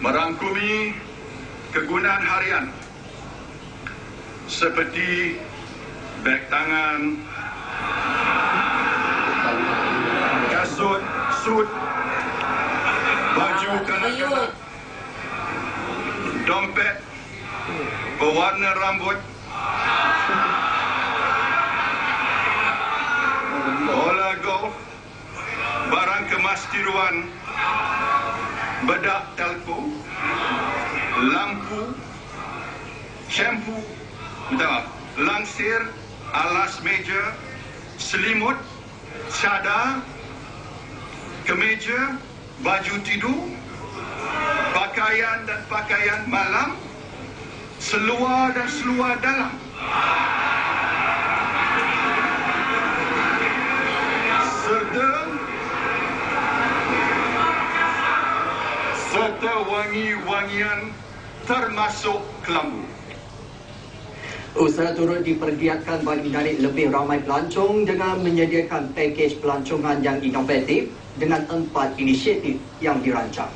merangkumi kegunaan harian seperti beg tangan, kasut, sut, baju kanak-kanak, dompet, pewarna rambut, bola golf, barang kemas tiruan, bedak telco, lampu, shampoo, langsir, alas meja, selimut, cadar, kemeja, baju tidur, pakaian dan pakaian malam, seluar dan seluar dalam, serta wangi-wangian termasuk kelambu. Usaha turut dipergiatkan bagi menarik lebih ramai pelancong dengan menyediakan pakej pelancongan yang inovatif dengan 4 inisiatif yang dirancang.